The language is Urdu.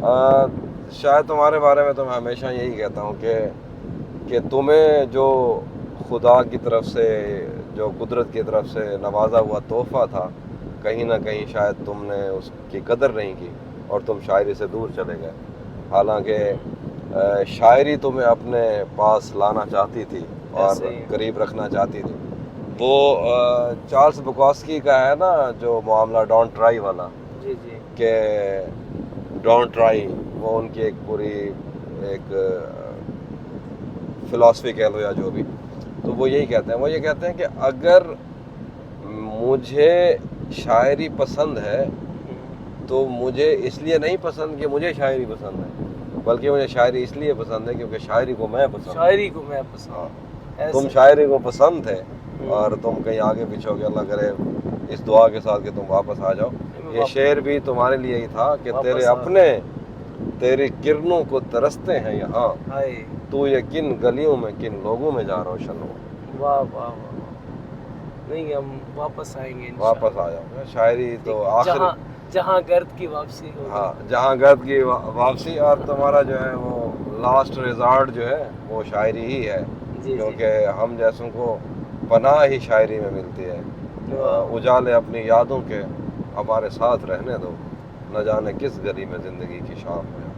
شاید تمہارے بارے میں تو میں ہمیشہ یہی کہتا ہوں کہ تمہیں جو خدا کی طرف سے، جو قدرت کی طرف سے نوازا ہوا تحفہ تھا، کہیں نہ کہیں شاید تم نے اس کی قدر نہیں کی اور تم شاعری سے دور چلے گئے. حالانکہ شاعری تمہیں اپنے پاس لانا چاہتی تھی اور ایسے ہی. قریب رکھنا چاہتی تھی. وہ چارلس بکوسکی کا ہے نا جو معاملہ ڈونٹ ٹرائی والا، جی جی. کہ ڈونٹ ٹرائی، وہ ان کی ایک پوری ایک فلاسفی کہہ لو یا جو بھی. تو وہ یہی کہتے ہیں، وہ یہ کہتے ہیں کہ اگر مجھے شاعری پسند ہے تو مجھے اس لیے نہیں پسند کہ مجھے شاعری پسند ہے، بلکہ مجھے شاعری اس لیے پسند ہے کیونکہ شاعری کو میں پسند. شاعری کو میں پسند. ہاں، تم شاعری کو پسند تھے اور تم کہیں آگے پیچھے ہو گے، اللہ کرے اس دعا کے ساتھ کہ تم واپس آ جاؤ. یہ شعر بھی تمہارے لیے ہی تھا کہ تیرے اپنے تیری کرنوں کو ترستے ہیں یہاں، تو یہ کن گلیوں میں کن لوگوں میں جا روشن ہو. واہ واہ واہ. نہیں، ہم واپس آئیں گے واپس آ جاؤ. شاعری تو آخر جہاں گرد کی واپسی ہوگی. ہاں، جہاں گرد کی واپسی. اور تمہارا جو ہے وہ لاسٹ ریزارٹ جو ہے وہ شاعری ہی ہے، کیونکہ ہم جیسوں کو پناہ ہی شاعری میں ملتی ہے. اجالے اپنی یادوں کے ہمارے ساتھ رہنے دو، نہ جانے کس گلی میں زندگی کی شام ہے.